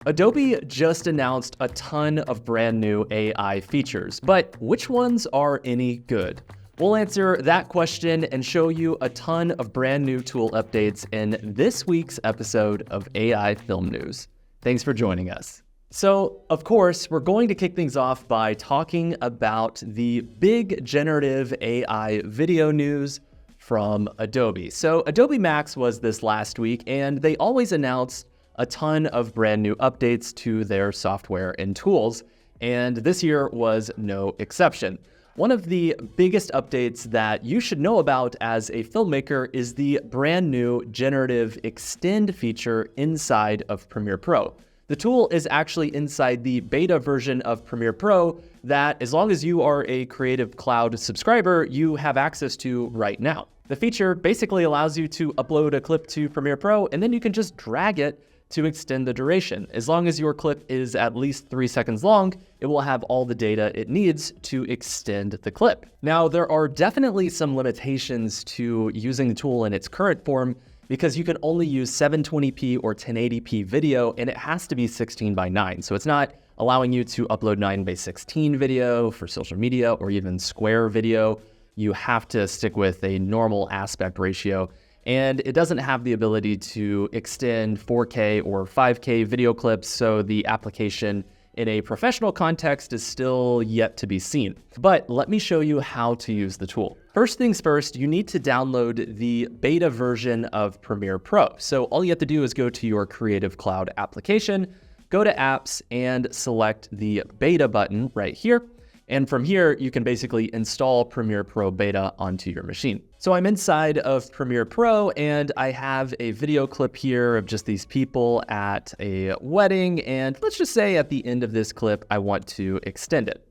Adobe just announced a ton of brand new AI features, but which ones are any good? We'll answer that question and show you a ton of brand new tool updates in this week's episode of AI Film News. Thanks for joining us. So, of course, we're going to kick things off by talking about the big generative AI video news from Adobe. So Adobe Max was this last week, and they always announce a ton of brand new updates to their software and tools, and this year was no exception. One of the biggest updates that you should know about as a filmmaker is the brand new Generative Extend feature inside of Premiere Pro. The tool is actually inside the beta version of Premiere Pro that, as long as you are a Creative Cloud subscriber, you have access to right now. The feature basically allows you to upload a clip to Premiere Pro, and then you can just drag it to extend the duration. As long as your clip is at least 3 seconds long, it will have all the data it needs to extend the clip. Now, there are definitely some limitations to using the tool in its current form because you can only use 720p or 1080p video, and it has to be 16:9. So it's not allowing you to upload 9:16 video for social media or even square video. You have to stick with a normal aspect ratio. And it doesn't have the ability to extend 4K or 5K video clips, so the application in a professional context is still yet to be seen. But let me show you how to use the tool. First things first, you need to download the beta version of Premiere Pro. So all you have to do is go to your Creative Cloud application, go to Apps, and select the beta button right here. And from here, you can basically install Premiere Pro Beta onto your machine. So I'm inside of Premiere Pro, and I have a video clip here of just these people at a wedding. And let's just say at the end of this clip, I want to extend it.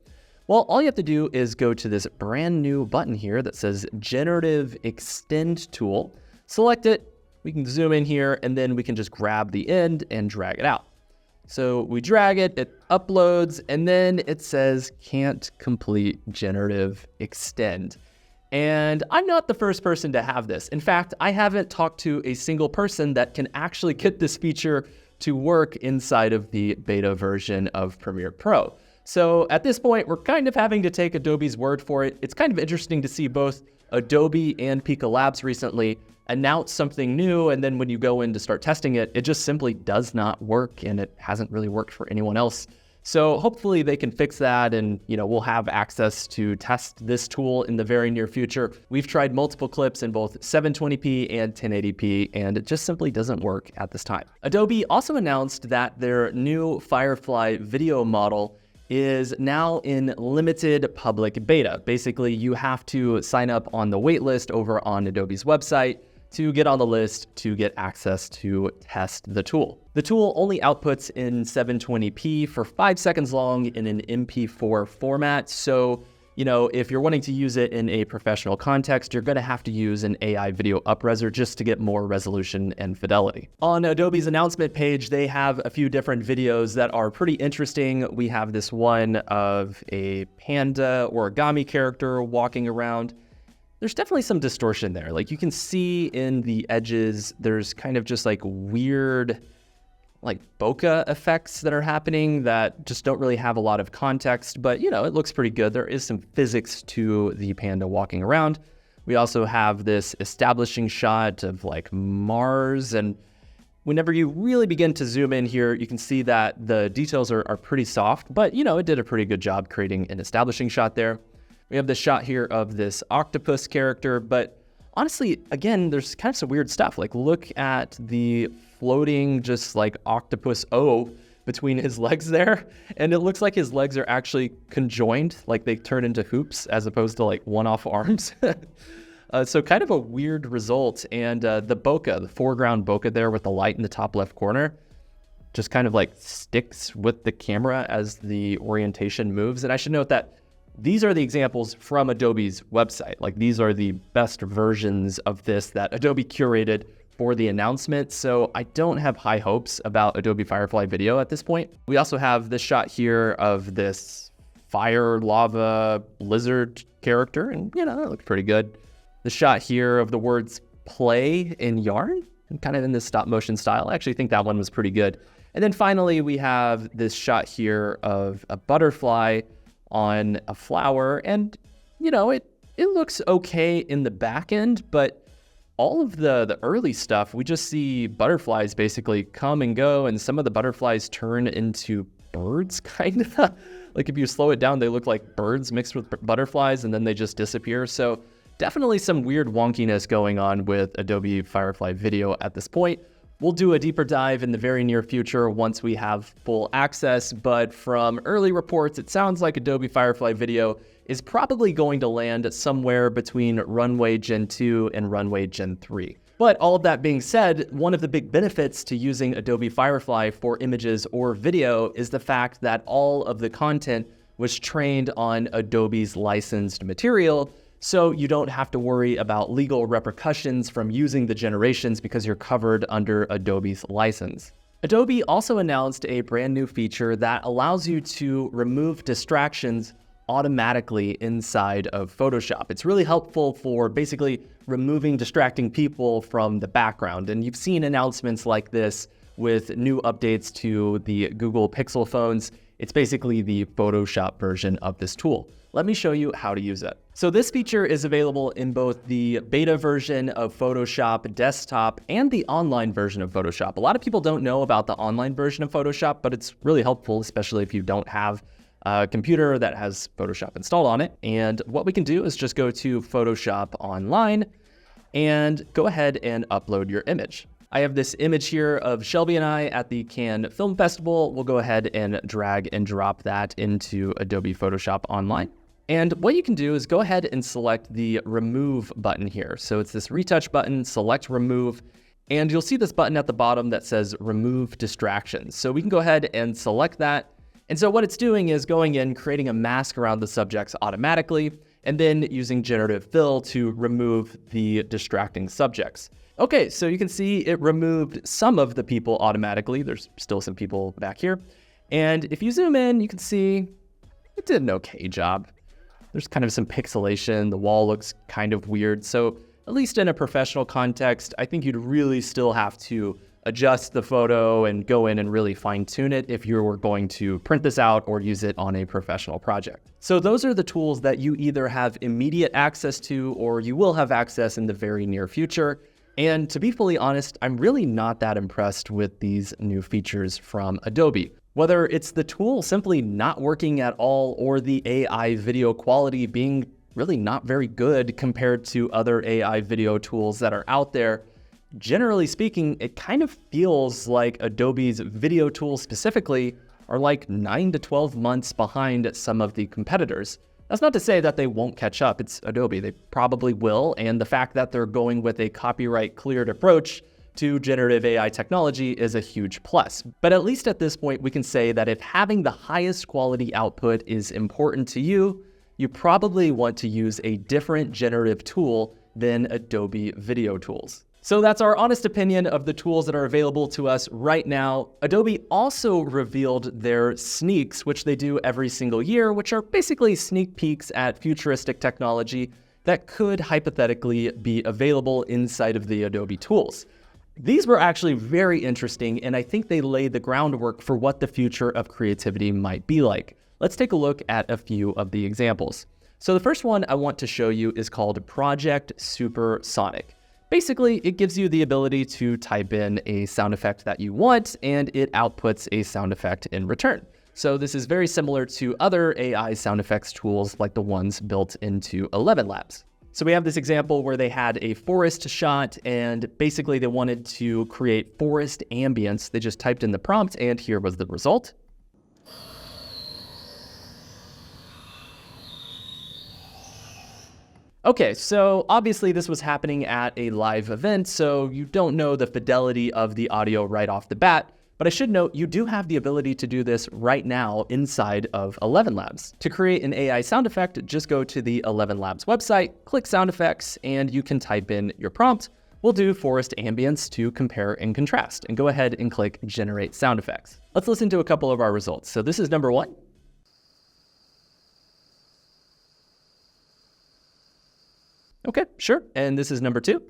Well, all you have to do is go to this brand new button here that says Generative Extend Tool. Select it, we can zoom in here, and then we can just grab the end and drag it out. So we drag it, it uploads, and then it says can't complete generative extend. And I'm not the first person to have this. In fact, I haven't talked to a single person that can actually get this feature to work inside of the beta version of Premiere Pro. So at this point, we're kind of having to take Adobe's word for it. It's kind of interesting to see both Adobe and Pika Labs recently announce something new, and then when you go in to start testing it, it just simply does not work, and it hasn't really worked for anyone else. So hopefully they can fix that, and we'll have access to test this tool in the very near future. We've tried multiple clips in both 720p and 1080p, and it just simply doesn't work at this time. Adobe also announced that their new Firefly video model is now in limited public beta. Basically, you have to sign up on the waitlist over on Adobe's website to get on the list to get access to test the tool. The tool only outputs in 720p for 5 seconds long in an MP4 format. So, if you're wanting to use it in a professional context, you're gonna have to use an AI video upreser just to get more resolution and fidelity. On Adobe's announcement page, they have a few different videos that are pretty interesting. We have this one of a panda origami character walking around. There's definitely some distortion there. Like you can see in the edges, there's kind of just like weird, like bokeh effects that are happening that just don't really have a lot of context, but it looks pretty good. There is some physics to the panda walking around. We also have this establishing shot of like Mars, and whenever you really begin to zoom in here, you can see that the details are pretty soft, but it did a pretty good job creating an establishing shot there. We have the shot here of this octopus character, but honestly, again, there's kind of some weird stuff. Like look at the floating just like octopus O between his legs there. And it looks like his legs are actually conjoined, like they turn into hoops as opposed to like one-off arms. So kind of a weird result. And the bokeh, the foreground bokeh there with the light in the top left corner, just kind of like sticks with the camera as the orientation moves. And I should note that these are the examples from Adobe's website. Like these are the best versions of this that Adobe curated for the announcement. So I don't have high hopes about Adobe Firefly video at this point. We also have this shot here of this fire lava lizard character, and that looked pretty good. The shot here of the words play in yarn, and kind of in this stop motion style. I actually think that one was pretty good. And then finally, we have this shot here of a butterfly on a flower. And, it looks okay in the back end, but all of the early stuff, we just see butterflies basically come and go, and some of the butterflies turn into birds, kind of. Like if you slow it down, they look like birds mixed with butterflies, and then they just disappear. So definitely some weird wonkiness going on with Adobe Firefly Video at this point. We'll do a deeper dive in the very near future once we have full access, but from early reports, it sounds like Adobe Firefly Video is probably going to land somewhere between Runway Gen 2 and Runway Gen 3. But all of that being said, one of the big benefits to using Adobe Firefly for images or video is the fact that all of the content was trained on Adobe's licensed material, so you don't have to worry about legal repercussions from using the generations because you're covered under Adobe's license. Adobe also announced a brand new feature that allows you to remove distractions automatically inside of Photoshop. It's really helpful for basically removing distracting people from the background. And you've seen announcements like this with new updates to the Google Pixel phones. It's basically the Photoshop version of this tool. Let me show you how to use it. So this feature is available in both the beta version of Photoshop Desktop and the online version of Photoshop. A lot of people don't know about the online version of Photoshop, but it's really helpful, especially if you don't have a computer that has Photoshop installed on it. And what we can do is just go to Photoshop Online and go ahead and upload your image. I have this image here of Shelby and I at the Cannes Film Festival. We'll go ahead and drag and drop that into Adobe Photoshop Online. And what you can do is go ahead and select the remove button here. So it's this retouch button, select remove, and you'll see this button at the bottom that says remove distractions. So we can go ahead and select that. And so what it's doing is going in, creating a mask around the subjects automatically, and then using generative fill to remove the distracting subjects. Okay, so you can see it removed some of the people automatically. There's still some people back here. And if you zoom in, you can see it did an okay job. There's kind of some pixelation. The wall looks kind of weird. So at least in a professional context, I think you'd really still have to adjust the photo and go in and really fine tune it if you were going to print this out or use it on a professional project. So those are the tools that you either have immediate access to or you will have access in the very near future. And to be fully honest, I'm really not that impressed with these new features from Adobe. Whether it's the tool simply not working at all or the AI video quality being really not very good compared to other AI video tools that are out there, generally speaking, it kind of feels like Adobe's video tools specifically are like 9 to 12 months behind some of the competitors. That's not to say that they won't catch up. It's Adobe. They probably will. And the fact that they're going with a copyright cleared approach to generative AI technology is a huge plus. But at least at this point, we can say that if having the highest quality output is important to you, you probably want to use a different generative tool than Adobe video tools. So that's our honest opinion of the tools that are available to us right now. Adobe also revealed their sneaks, which they do every single year, which are basically sneak peeks at futuristic technology that could hypothetically be available inside of the Adobe tools. These were actually very interesting, and I think they laid the groundwork for what the future of creativity might be like. Let's take a look at a few of the examples. So the first one I want to show you is called Project Supersonic. Basically, it gives you the ability to type in a sound effect that you want, and it outputs a sound effect in return. So this is very similar to other AI sound effects tools like the ones built into Elevenlabs. So we have this example where they had a forest shot, and basically they wanted to create forest ambience. They just typed in the prompt, and here was the result. Okay, so obviously this was happening at a live event, so you don't know the fidelity of the audio right off the bat, but I should note you do have the ability to do this right now inside of Elevenlabs. To create an AI sound effect, just go to the Elevenlabs website, click sound effects, and you can type in your prompt. We'll do forest ambience to compare and contrast, and go ahead and click generate sound effects. Let's listen to a couple of our results. So this is number one. Okay, sure. And this is number two.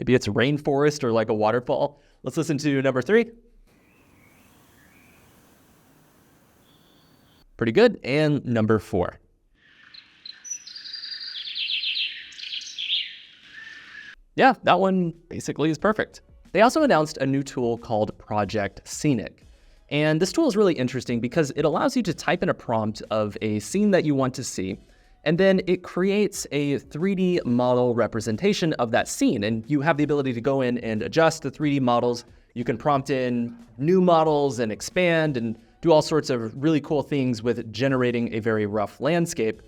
Maybe it's rainforest or like a waterfall. Let's listen to number 3. Pretty good. And number 4. Yeah, that one basically is perfect. They also announced a new tool called Project Scenic. And this tool is really interesting because it allows you to type in a prompt of a scene that you want to see, and then it creates a 3D model representation of that scene. And you have the ability to go in and adjust the 3D models. You can prompt in new models and expand and do all sorts of really cool things with generating a very rough landscape.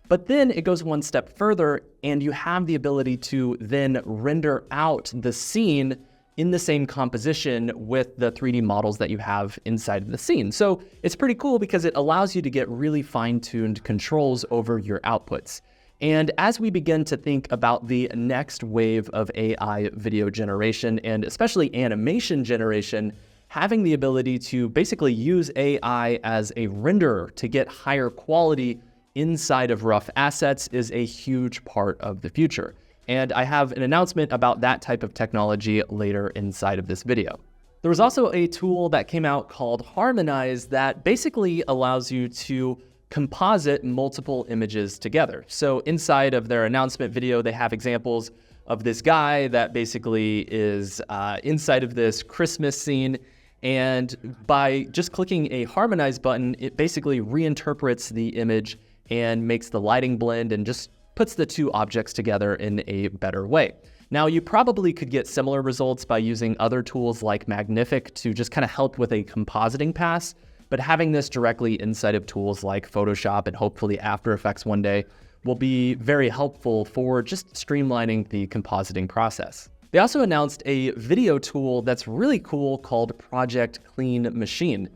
But then it goes one step further, and you have the ability to then render out the scene in the same composition with the 3D models that you have inside of the scene. So it's pretty cool because it allows you to get really fine-tuned controls over your outputs. And as we begin to think about the next wave of AI video generation, and especially animation generation, having the ability to basically use AI as a renderer to get higher quality inside of rough assets is a huge part of the future. And I have an announcement about that type of technology later inside of this video. There was also a tool that came out called Harmonize that basically allows you to composite multiple images together. So inside of their announcement video, they have examples of this guy that basically is inside of this Christmas scene. And by just clicking a Harmonize button, it basically reinterprets the image and makes the lighting blend and just puts the two objects together in a better way. Now, you probably could get similar results by using other tools like Magnific to just kind of help with a compositing pass, but having this directly inside of tools like Photoshop and hopefully After Effects one day will be very helpful for just streamlining the compositing process. They also announced a video tool that's really cool called Project Clean Machine.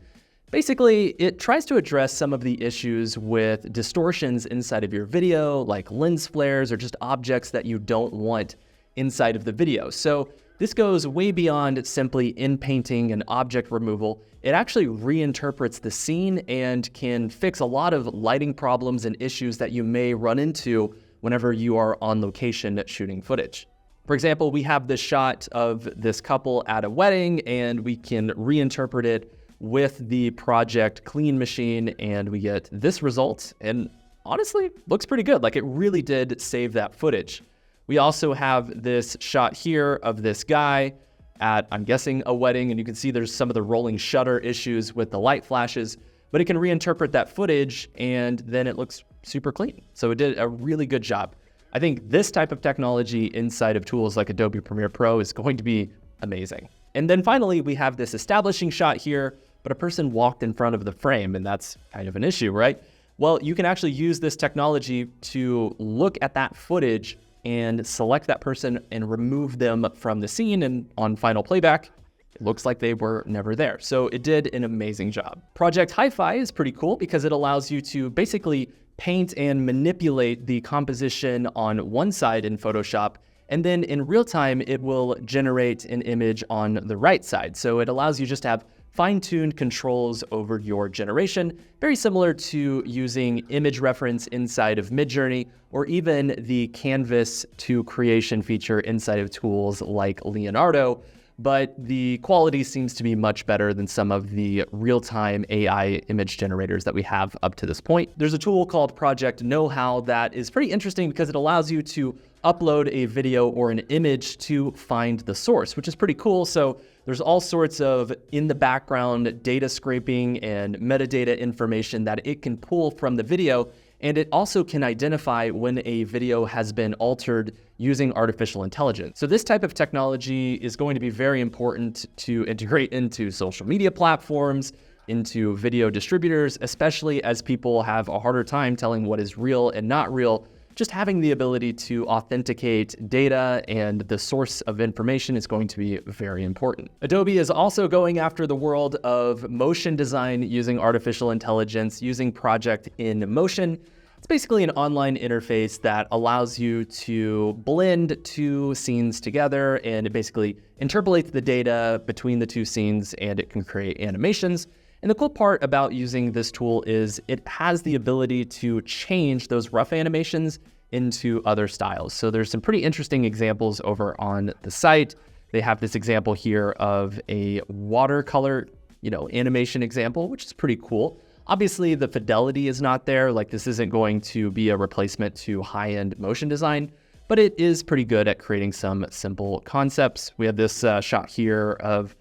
Basically, it tries to address some of the issues with distortions inside of your video, like lens flares or just objects that you don't want inside of the video. So this goes way beyond simply in-painting and object removal. It actually reinterprets the scene and can fix a lot of lighting problems and issues that you may run into whenever you are on location shooting footage. For example, we have this shot of this couple at a wedding, and we can reinterpret it with the Project Clean Machine, and we get this result, and honestly, looks pretty good. Like, it really did save that footage. We also have this shot here of this guy at, I'm guessing, a wedding, and you can see there's some of the rolling shutter issues with the light flashes, but it can reinterpret that footage, and then it looks super clean. So it did a really good job. I think this type of technology inside of tools like Adobe Premiere Pro is going to be amazing. And then finally, we have this establishing shot here, but a person walked in front of the frame, and that's kind of an issue, right? Well, you can actually use this technology to look at that footage and select that person and remove them from the scene, and on final playback, it looks like they were never there. So it did an amazing job. Project Hifi is pretty cool because it allows you to basically paint and manipulate the composition on one side in Photoshop, and then in real time, it will generate an image on the right side. So it allows you just to have fine-tuned controls over your generation, very similar to using image reference inside of Midjourney, or even the canvas to creation feature inside of tools like Leonardo, but the quality seems to be much better than some of the real-time AI image generators that we have up to this point. There's a tool called Project Know-How that is pretty interesting because it allows you to upload a video or an image to find the source, which is pretty cool. So there's all sorts of in the background data scraping and metadata information that it can pull from the video. And it also can identify when a video has been altered using artificial intelligence. So this type of technology is going to be very important to integrate into social media platforms, into video distributors, especially as people have a harder time telling what is real and not real. Just having the ability to authenticate data and the source of information is going to be very important. Adobe is also going after the world of motion design using artificial intelligence, using Project in Motion. It's basically an online interface that allows you to blend two scenes together, and it basically interpolates the data between the two scenes, and it can create animations. And the cool part about using this tool is it has the ability to change those rough animations into other styles. So there's some pretty interesting examples over on the site. They have this example here of a watercolor, animation example, which is pretty cool. Obviously, the fidelity is not there. Like, this isn't going to be a replacement to high-end motion design, but it is pretty good at creating some simple concepts. We have this shot here of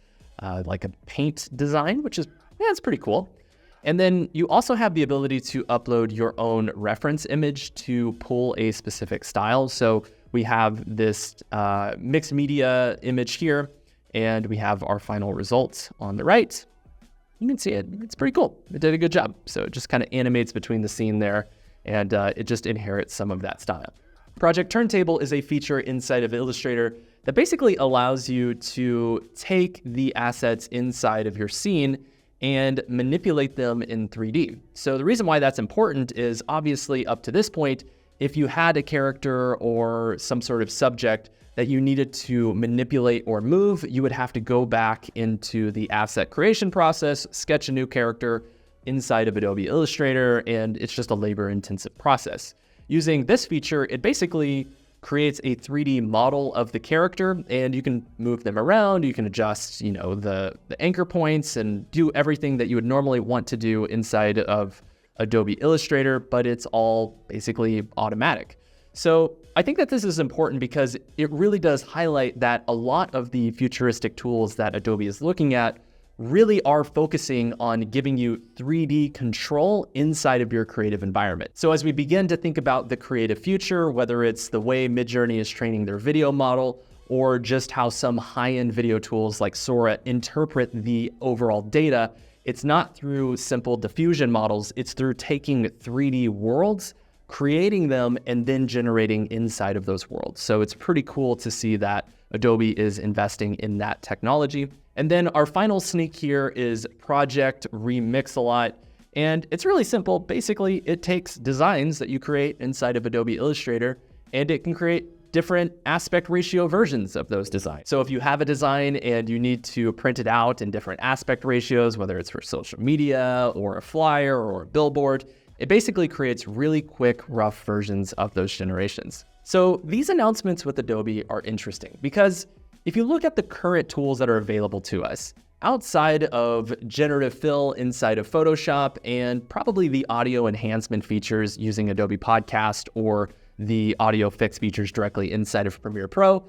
like a paint design, which is, it's pretty cool. And then you also have the ability to upload your own reference image to pull a specific style. So we have this mixed media image here, and we have our final results on the right. You can see it. It's pretty cool. It did a good job. So it just kind of animates between the scene there, and it just inherits some of that style. Project Turntable is a feature inside of Illustrator that basically allows you to take the assets inside of your scene and manipulate them in 3D. So the reason why that's important is obviously up to this point, if you had a character or some sort of subject that you needed to manipulate or move, you would have to go back into the asset creation process, sketch a new character inside of Adobe Illustrator, and it's just a labor-intensive process. Using this feature, it basically creates a 3D model of the character, and you can move them around. You can adjust, the anchor points and do everything that you would normally want to do inside of Adobe Illustrator, but it's all basically automatic. So I think that this is important because it really does highlight that a lot of the futuristic tools that Adobe is looking at really are focusing on giving you 3D control inside of your creative environment. So as we begin to think about the creative future, whether it's the way Midjourney is training their video model, or just how some high-end video tools like Sora interpret the overall data, it's not through simple diffusion models, it's through taking 3D worlds, creating them, and then generating inside of those worlds. So it's pretty cool to see that Adobe is investing in that technology. And then our final sneak here is Project Remix-A-Lot. And it's really simple. Basically, it takes designs that you create inside of Adobe Illustrator, and it can create different aspect ratio versions of those designs. So if you have a design and you need to print it out in different aspect ratios, whether it's for social media or a flyer or a billboard, it basically creates really quick, rough versions of those generations. So these announcements with Adobe are interesting because if you look at the current tools that are available to us, outside of generative fill inside of Photoshop and probably the audio enhancement features using Adobe Podcast or the audio fix features directly inside of Premiere Pro,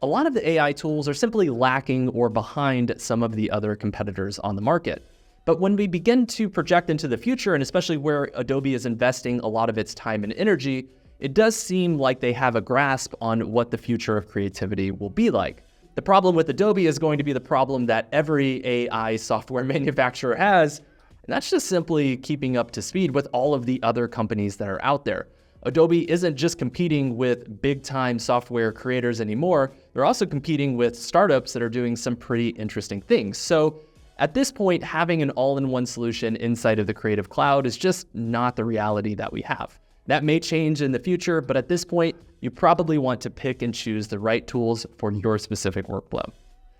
a lot of the AI tools are simply lacking or behind some of the other competitors on the market. But when we begin to project into the future, and especially where Adobe is investing a lot of its time and energy, it does seem like they have a grasp on what the future of creativity will be like. The problem with Adobe is going to be the problem that every AI software manufacturer has, and that's just simply keeping up to speed with all of the other companies that are out there. Adobe isn't just competing with big-time software creators anymore, they're also competing with startups that are doing some pretty interesting things. So at this point, having an all-in-one solution inside of the Creative Cloud is just not the reality that we have. That may change in the future, but at this point, you probably want to pick and choose the right tools for your specific workflow.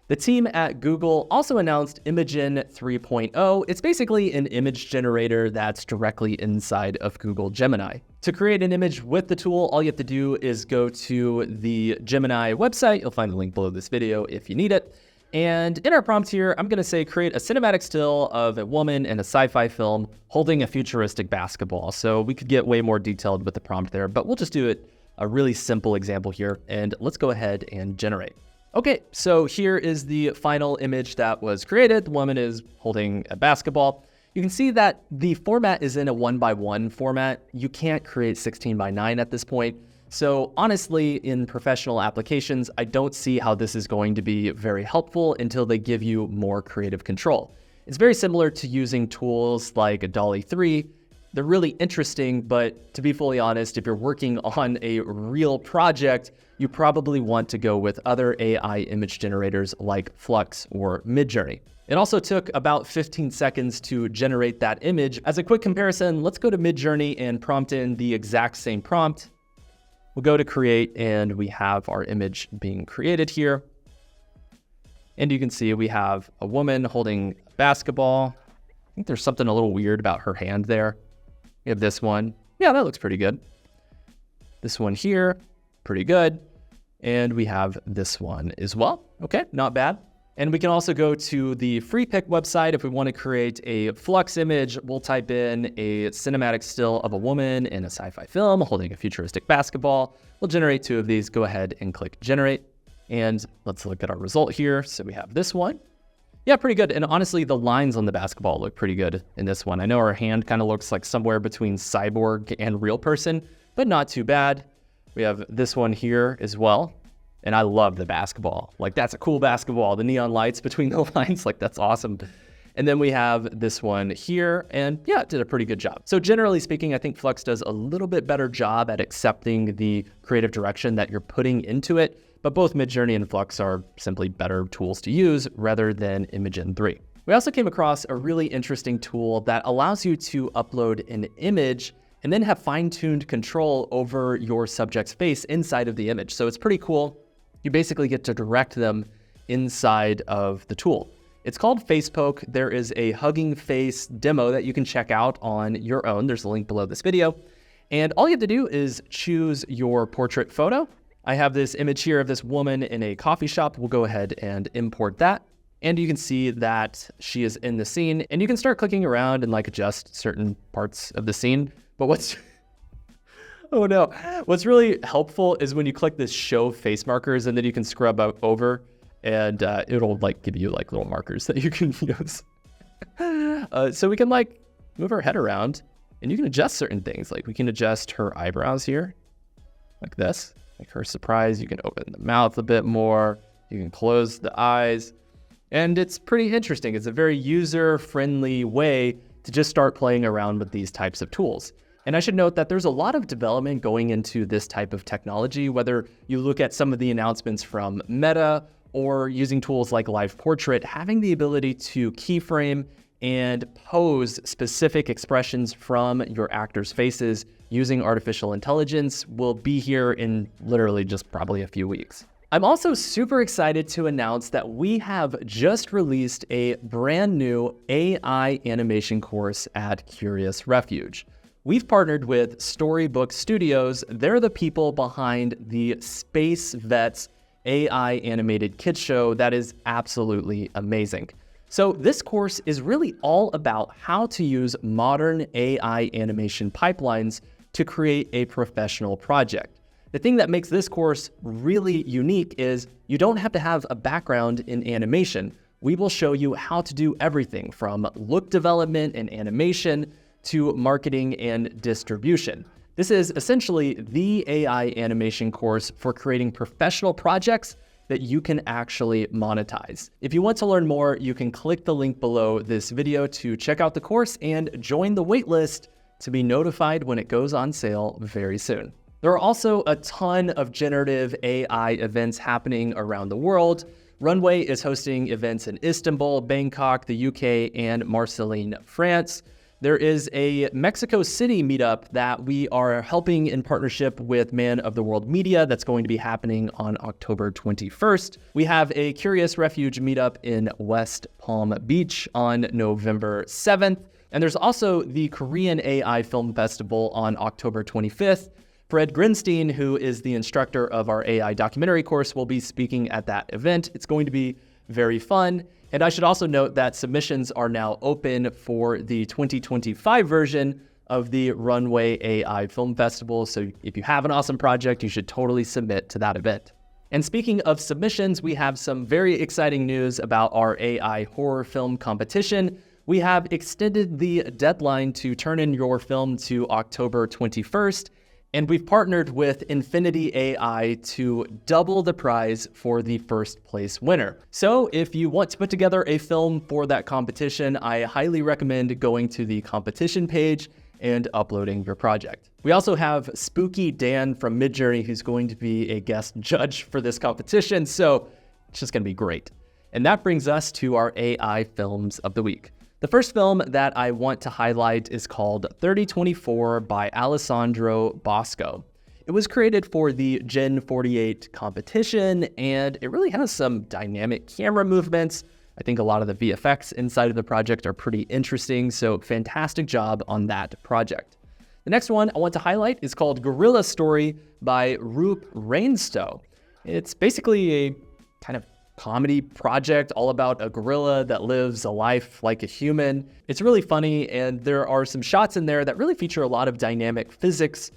The team at Google also announced Imagen 3.0. It's basically an image generator that's directly inside of Google Gemini. To create an image with the tool, all you have to do is go to the Gemini website. You'll find the link below this video if you need it. And in our prompt here, I'm gonna say create a cinematic still of a woman in a sci-fi film holding a futuristic basketball. So we could get way more detailed with the prompt there, but we'll just do it a really simple example here, and let's go ahead and generate. Okay, so here is the final image that was created. The woman is holding a basketball. You can see that the format is in a 1:1 format. You can't create 16:9 at this point. So honestly, in professional applications, I don't see how this is going to be very helpful until they give you more creative control. It's very similar to using tools like DALL-E 3. They're really interesting, but to be fully honest, if you're working on a real project, you probably want to go with other AI image generators like Flux or Midjourney. It also took about 15 seconds to generate that image. As a quick comparison, let's go to Midjourney and prompt in the exact same prompt. We'll go to create and we have our image being created here. And you can see we have a woman holding a basketball. I think there's something a little weird about her hand there. We have this one. Yeah, that looks pretty good. This one here, pretty good. And we have this one as well. Okay, not bad. And we can also go to the free pick website if we want to create a Flux image. We'll type in a cinematic still of a woman in a sci-fi film holding a futuristic basketball. We'll generate 2 of these. Go ahead and click generate. And let's look at our result here. So we have this one. Yeah, pretty good. And honestly, the lines on the basketball look pretty good in this one. I know our hand kind of looks like somewhere between cyborg and real person, but not too bad. We have this one here as well. And I love the basketball. Like, that's a cool basketball. The neon lights between the lines, like, that's awesome. And then we have this one here, and yeah, it did a pretty good job. So generally speaking, I think Flux does a little bit better job at accepting the creative direction that you're putting into it, but both Midjourney and Flux are simply better tools to use rather than Imagen 3. We also came across a really interesting tool that allows you to upload an image and then have fine-tuned control over your subject's face inside of the image. So it's pretty cool. You basically get to direct them inside of the tool. It's called FacePoke. There is a hugging face demo that you can check out on your own. There's a link below this video. And all you have to do is choose your portrait photo. I have this image here of this woman in a coffee shop. We'll go ahead and import that. And you can see that she is in the scene. And you can start clicking around and like adjust certain parts of the scene. But oh no, what's really helpful is when you click this show face markers and then you can scrub over and it'll like give you like little markers that you can use. So we can like move her head around and you can adjust certain things. Like we can adjust her eyebrows here like this, like her surprise. You can open the mouth a bit more. You can close the eyes and it's pretty interesting. It's a very user-friendly way to just start playing around with these types of tools. And I should note that there's a lot of development going into this type of technology, whether you look at some of the announcements from Meta or using tools like Live Portrait, having the ability to keyframe and pose specific expressions from your actors' faces using artificial intelligence will be here in literally just probably a few weeks. I'm also super excited to announce that we have just released a brand new AI animation course at Curious Refuge. We've partnered with Storybook Studios. They're the people behind the Space Vets AI animated kids show that is absolutely amazing. So this course is really all about how to use modern AI animation pipelines to create a professional project. The thing that makes this course really unique is you don't have to have a background in animation. We will show you how to do everything from look development and animation to marketing and distribution. This is essentially the AI animation course for creating professional projects that you can actually monetize. If you want to learn more, you can click the link below this video to check out the course and join the waitlist to be notified when it goes on sale very soon. There are also a ton of generative AI events happening around the world. Runway is hosting events in Istanbul, Bangkok, the UK, and Marseille, France. There is a Mexico City meetup that we are helping in partnership with Man of the World Media that's going to be happening on October 21st. We have a Curious Refuge meetup in West Palm Beach on November 7th. And there's also the Korean AI Film Festival on October 25th. Fred Grinstein, who is the instructor of our AI documentary course, will be speaking at that event. It's going to be very fun. And I should also note that submissions are now open for the 2025 version of the Runway AI Film Festival. So if you have an awesome project, you should totally submit to that event. And speaking of submissions, we have some very exciting news about our AI horror film competition. We have extended the deadline to turn in your film to October 21st. And we've partnered with Infinity AI to double the prize for the first place winner. So if you want to put together a film for that competition, I highly recommend going to the competition page and uploading your project. We also have Spooky Dan from Midjourney, who's going to be a guest judge for this competition. So it's just gonna be great. And that brings us to our AI films of the week. The first film that I want to highlight is called 3024 by Alessandro Bosco. It was created for the Gen 48 competition, and it really has some dynamic camera movements. I think a lot of the VFX inside of the project are pretty interesting, so fantastic job on that project. The next one I want to highlight is called Gorilla Story by Roop Rainstow. It's basically a kind of comedy project all about a gorilla that lives a life like a human. It's really funny, and there are some shots in there that really feature a lot of dynamic physics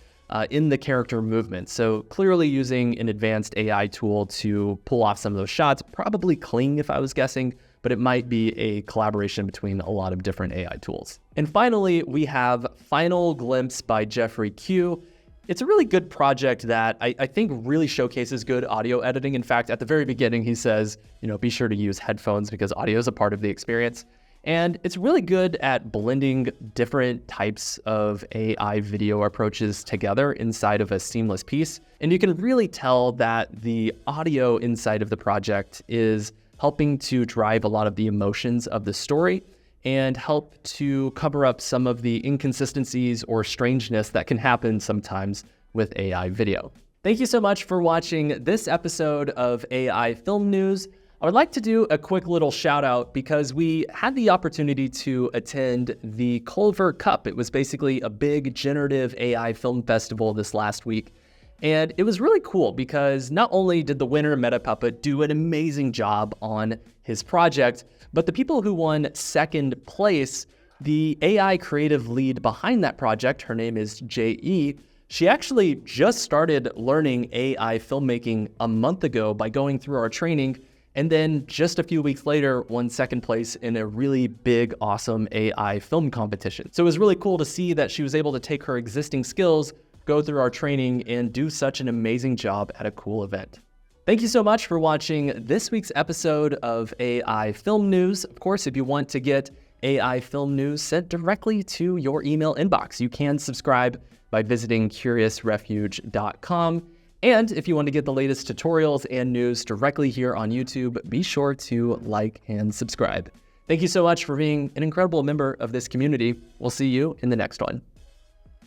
in the character movement. So clearly using an advanced AI tool to pull off some of those shots, probably Kling if I was guessing, but it might be a collaboration between a lot of different AI tools. And finally, we have Final Glimpse by Jeffrey Q. It's a really good project that I think really showcases good audio editing. In fact, at the very beginning, he says, be sure to use headphones because audio is a part of the experience. And it's really good at blending different types of AI video approaches together inside of a seamless piece. And you can really tell that the audio inside of the project is helping to drive a lot of the emotions of the story and help to cover up some of the inconsistencies or strangeness that can happen sometimes with AI video. Thank you so much for watching this episode of AI Film News. I would like to do a quick little shout out because we had the opportunity to attend the Culver Cup. It was basically a big generative AI film festival this last week. And it was really cool because not only did the winner, MetaPuppet, do an amazing job on his project, but the people who won second place, the AI creative lead behind that project, her name is J.E., she actually just started learning AI filmmaking a month ago by going through our training, and then just a few weeks later, won second place in a really big, awesome AI film competition. So it was really cool to see that she was able to take her existing skills, go through our training, and do such an amazing job at a cool event. Thank you so much for watching this week's episode of AI Film News. Of course, if you want to get AI Film News sent directly to your email inbox, you can subscribe by visiting curiousrefuge.com. And if you want to get the latest tutorials and news directly here on YouTube, be sure to like and subscribe. Thank you so much for being an incredible member of this community. We'll see you in the next one.